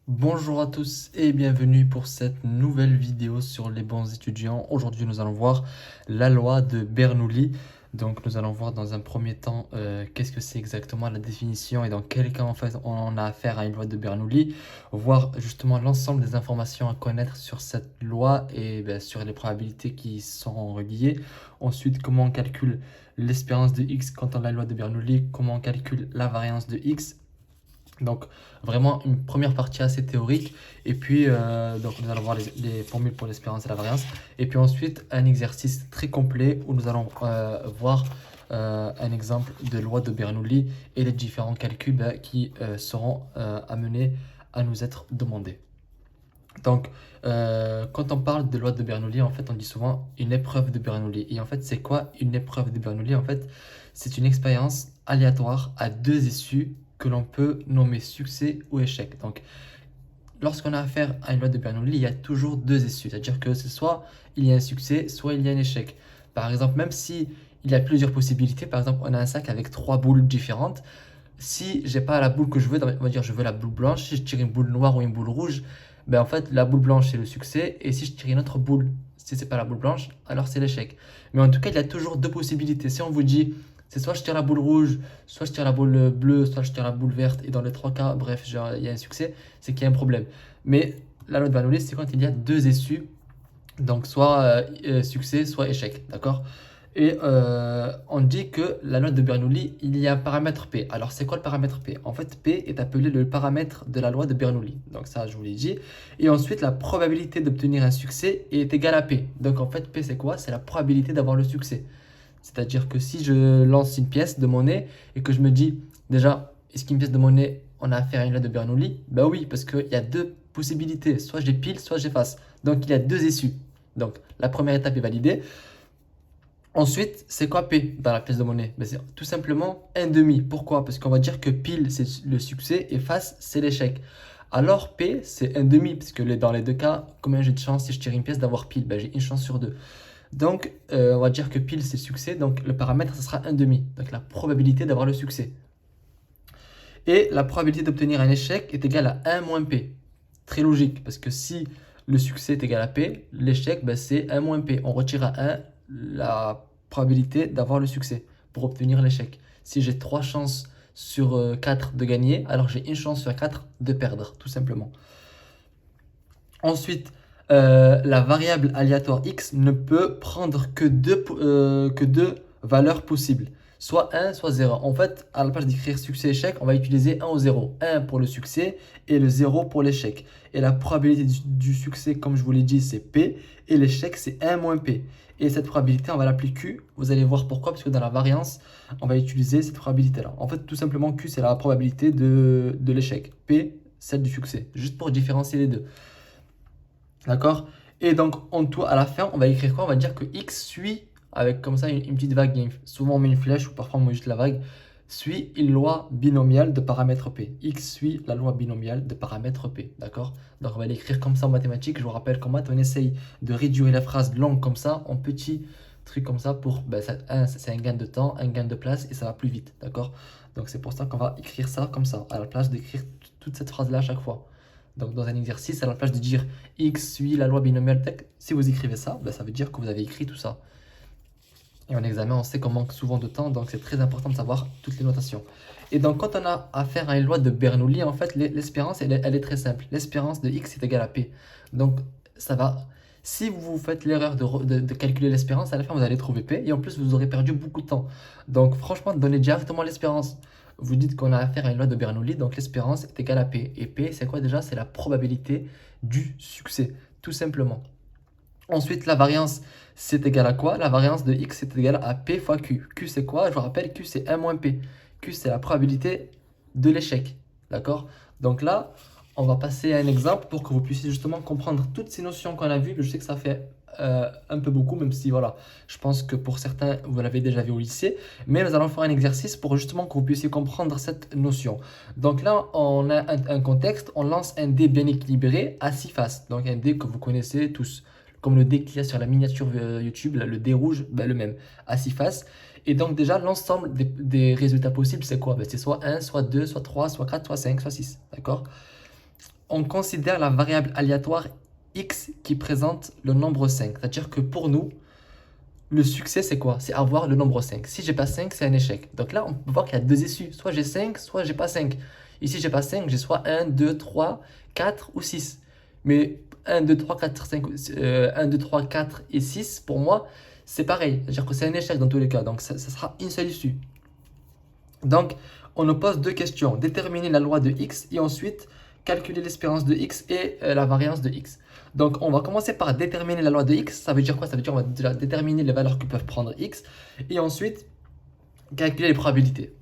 Bonjour à tous et bienvenue pour cette nouvelle vidéo sur les bons étudiants. Aujourd'hui, nous allons voir la loi de Bernoulli. Donc, nous allons voir dans un premier temps qu'est-ce que c'est exactement la définition et dans quel cas en fait on a affaire à une loi de Bernoulli. Voir justement l'ensemble des informations à connaître sur cette loi et sur les probabilités qui sont reliées. Ensuite, comment on calcule l'espérance de x quand on a la loi de Bernoulli, comment on calcule la variance de x. Donc, vraiment une première partie assez théorique. Et puis, donc nous allons voir les formules pour l'espérance et la variance. Et puis ensuite, un exercice très complet où nous allons voir un exemple de loi de Bernoulli et les différents calculs qui seront amenés à nous être demandés. Donc, quand on parle de loi de Bernoulli, en fait, on dit souvent une épreuve de Bernoulli. Et en fait, c'est quoi une épreuve de Bernoulli? En fait, c'est une expérience aléatoire à deux issues que l'on peut nommer succès ou échec. Donc, lorsqu'on a affaire à une loi de Bernoulli, il y a toujours deux issues. C'est-à-dire que c'est soit il y a un succès, soit il y a un échec. Par exemple, même si il y a plusieurs possibilités, par exemple, on a un sac avec trois boules différentes. Si j'ai pas la boule que je veux, on va dire je veux la boule blanche. Si je tire une boule noire ou une boule rouge, ben en fait la boule blanche c'est le succès. Et si je tire une autre boule, si c'est pas la boule blanche, alors c'est l'échec. Mais en tout cas, il y a toujours deux possibilités. Si on vous dit c'est soit je tire la boule rouge, soit je tire la boule bleue, soit je tire la boule verte, et dans les trois cas, bref, genre, il y a un succès, c'est qu'il y a un problème. Mais la loi de Bernoulli, c'est quand il y a deux issues, donc soit succès, soit échec, d'accord? Et on dit que la loi de Bernoulli, il y a un paramètre P. Alors, c'est quoi le paramètre P? En fait, P est appelé le paramètre de la loi de Bernoulli. Donc ça, je vous l'ai dit. Et ensuite, la probabilité d'obtenir un succès est égale à P. Donc en fait, P, c'est quoi? C'est la probabilité d'avoir le succès. C'est-à-dire que si je lance une pièce de monnaie et que je me dis, déjà, est-ce qu'une pièce de monnaie, on a affaire à une loi de Bernoulli? Ben oui, parce qu'il y a deux possibilités. Soit j'ai pile, soit j'ai face. Donc il y a deux issues. Donc la première étape est validée. Ensuite, c'est quoi P dans la pièce de monnaie? Ben, c'est tout simplement un demi. Pourquoi? Parce qu'on va dire que pile, c'est le succès et face, c'est l'échec. Alors P, c'est un demi, parce que dans les deux cas, combien j'ai de chance si je tire une pièce d'avoir pile? Ben, j'ai une chance sur deux. Donc, on va dire que pile, c'est succès. Donc, le paramètre, ce sera un demi. Donc, la probabilité d'avoir le succès. Et la probabilité d'obtenir un échec est égale à 1 moins P. Très logique, parce que si le succès est égal à P, l'échec, ben, c'est 1 moins P. On retire à 1 la probabilité d'avoir le succès pour obtenir l'échec. Si j'ai 3 chances sur 4 de gagner, alors j'ai une chance sur 4 de perdre, tout simplement. Ensuite, la variable aléatoire x ne peut prendre que deux valeurs possibles, soit 1, soit 0. En fait, à la place d'écrire succès-échec, on va utiliser 1 ou 0. 1 pour le succès et le 0 pour l'échec. Et la probabilité du succès, comme je vous l'ai dit, c'est P, et l'échec, c'est 1 moins P. Et cette probabilité, on va l'appeler Q. Vous allez voir pourquoi, parce que dans la variance, on va utiliser cette probabilité-là. En fait, tout simplement, Q, c'est la probabilité de l'échec. P, celle du succès, juste pour différencier les deux. D'accord? Et donc, en tout, à la fin, on va écrire quoi? On va dire que x suit, avec comme ça une petite vague, souvent on met une flèche ou parfois on met juste la vague, suit une loi binomiale de paramètre P. X suit la loi binomiale de paramètre P. D'accord? Donc, on va l'écrire comme ça en mathématiques. Je vous rappelle qu'en maths, on essaye de réduire la phrase longue comme ça en petits trucs comme ça pour, c'est un gain de temps, un gain de place et ça va plus vite. D'accord? Donc, c'est pour ça qu'on va écrire ça comme ça, à la place d'écrire toute cette phrase-là à chaque fois. Donc, dans un exercice, à la place de dire x suit la loi binomiale, si vous écrivez ça, ça veut dire que vous avez écrit tout ça. Et en examen, on sait qu'on manque souvent de temps, donc c'est très important de savoir toutes les notations. Et donc, quand on a affaire à une loi de Bernoulli, en fait, l'espérance, elle est très simple. L'espérance de x est égale à p. Donc, ça va. Si vous faites l'erreur de calculer l'espérance, à la fin, vous allez trouver p, et en plus, vous aurez perdu beaucoup de temps. Donc, franchement, donnez directement l'espérance. Vous dites qu'on a affaire à une loi de Bernoulli, donc l'espérance est égale à P. Et P, c'est quoi déjà? C'est la probabilité du succès, tout simplement. Ensuite, la variance, c'est égal à quoi? La variance de X est égale à P fois Q. Q, c'est quoi? Je vous rappelle, Q, c'est 1 moins P. Q, c'est la probabilité de l'échec. D'accord? Donc là, on va passer à un exemple pour que vous puissiez justement comprendre toutes ces notions qu'on a vues. Je sais que ça fait un peu beaucoup, même si voilà, je pense que pour certains, vous l'avez déjà vu au lycée. Mais nous allons faire un exercice pour justement que vous puissiez comprendre cette notion. Donc là, on a un contexte, on lance un dé bien équilibré à 6 faces. Donc un dé que vous connaissez tous, comme le dé qu'il y a sur la miniature YouTube, là, le dé rouge, le même, à 6 faces. Et donc déjà, l'ensemble des résultats possibles, c'est quoi? C'est soit 1, soit 2, soit 3, soit 4, soit 5, soit 6. D'accord? on considère la variable aléatoire x qui présente le nombre 5. C'est-à-dire que pour nous, le succès, c'est quoi? C'est avoir le nombre 5. Si j'ai pas 5, c'est un échec. Donc là, on peut voir qu'il y a deux issues. Soit j'ai 5, soit j'ai pas 5. Ici, j'ai pas 5, j'ai soit 1, 2, 3, 4 ou 6. Mais 1, 2, 3, 4, 5, 1, 2, 3, 4 et 6, pour moi, c'est pareil. C'est-à-dire que c'est un échec dans tous les cas. Donc ça sera une seule issue. Donc, on nous pose deux questions. Déterminer la loi de x et ensuite calculer l'espérance de x et la variance de x. Donc, on va commencer par déterminer la loi de x. Ça veut dire quoi? Ça veut dire qu'on va déjà déterminer les valeurs que peuvent prendre x et ensuite calculer les probabilités.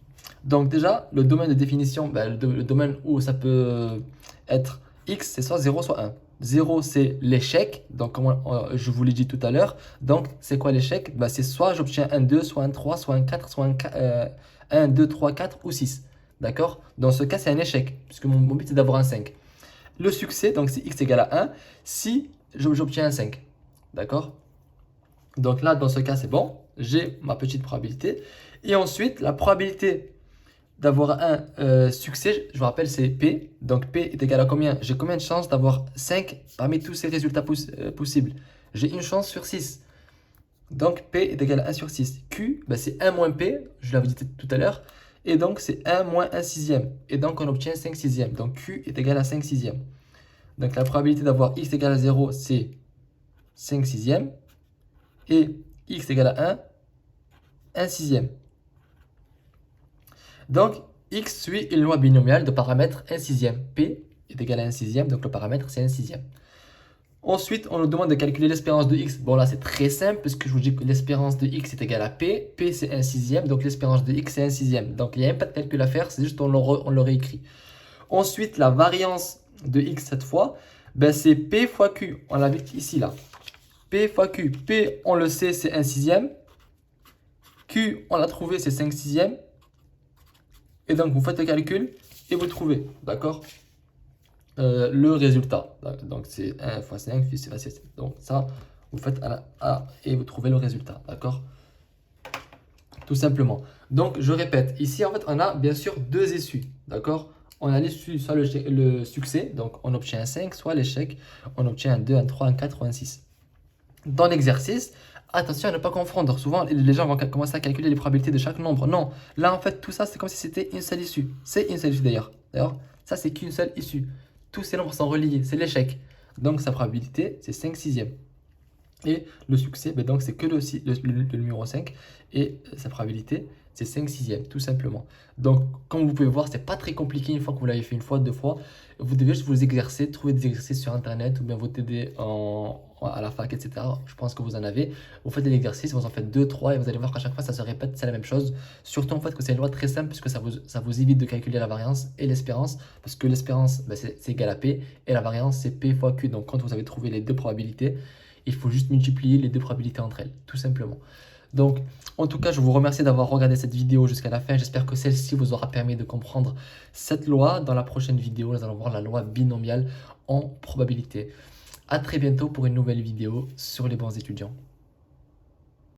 Donc déjà, le domaine de définition, le domaine où ça peut être x, c'est soit 0, soit 1. 0, c'est l'échec, donc comme je vous l'ai dit tout à l'heure. Donc, c'est quoi l'échec? C'est soit j'obtiens un 2, soit un 3, soit un 4, soit un 2, 3, 4 ou 6. D'accord? Dans ce cas, c'est un échec, puisque mon but, c'est d'avoir un 5. Le succès, donc c'est x égale à 1, si j'obtiens un 5. D'accord? Donc là, dans ce cas, c'est bon. J'ai ma petite probabilité. Et ensuite, la probabilité d'avoir un succès, je vous rappelle, c'est P. Donc P est égal à combien? J'ai combien de chances d'avoir 5 parmi tous ces résultats possibles? J'ai une chance sur 6. Donc P est égal à 1 sur 6. Q, c'est 1 moins P, je l'avais dit tout à l'heure. Et donc c'est 1 moins 1 sixième. Et donc on obtient 5 sixièmes. Donc Q est égal à 5 sixièmes. Donc la probabilité d'avoir x égale à 0, c'est 5 sixièmes. Et x égale à 1 sixième. Donc, x suit une loi binomiale de paramètre 1 sixième. P est égal à 1 sixième, donc le paramètre c'est 1 sixième. Ensuite, on nous demande de calculer l'espérance de x. Bon là, c'est très simple, puisque je vous dis que l'espérance de x est égale à P. P c'est 1 sixième, donc l'espérance de x c'est 1 sixième. Donc, il n'y a même pas de calcul à faire, c'est juste on le réécrit. Ensuite, la variance de x cette fois, c'est P fois Q. On l'a vu ici, là. P fois Q. P, on le sait, c'est 1 sixième. Q, on l'a trouvé, c'est 5 sixièmes. Et donc, vous faites le calcul et vous trouvez, d'accord, le résultat. Donc, c'est 1 fois 5, c'est 7. Donc, ça, vous faites à la A et vous trouvez le résultat, d'accord? Tout simplement. Donc, je répète, ici, en fait, on a bien sûr deux issues, d'accord? On a l'issue, soit le succès, donc on obtient un 5, soit l'échec, on obtient un 2, un 3, un 4 ou un 6. Dans l'exercice, attention à ne pas confondre. Souvent, les gens vont commencer à calculer les probabilités de chaque nombre. Non, là, en fait, tout ça, c'est comme si c'était une seule issue. C'est une seule issue d'ailleurs. D'ailleurs, ça, c'est qu'une seule issue. Tous ces nombres sont reliés, c'est l'échec. Donc, sa probabilité, c'est 5 sixièmes. Et le succès, donc, c'est que le numéro 5. Et sa probabilité, c'est 5 sixièmes, tout simplement. Donc, comme vous pouvez voir, c'est pas très compliqué une fois que vous l'avez fait une fois, deux fois. Vous devez juste vous exercer, trouver des exercices sur Internet ou bien vous t'aider à la fac, etc. Je pense que vous en avez. Vous faites des exercices, vous en faites 2, 3 et vous allez voir qu'à chaque fois, ça se répète, c'est la même chose. Surtout, en fait, que c'est une loi très simple puisque ça vous évite de calculer la variance et l'espérance parce que l'espérance, c'est égal à P et la variance, c'est P fois Q. Donc, quand vous avez trouvé les deux probabilités, il faut juste multiplier les deux probabilités entre elles, tout simplement. Donc, en tout cas, je vous remercie d'avoir regardé cette vidéo jusqu'à la fin. J'espère que celle-ci vous aura permis de comprendre cette loi. Dans la prochaine vidéo, nous allons voir la loi binomiale en probabilité. À très bientôt pour une nouvelle vidéo sur les bons étudiants.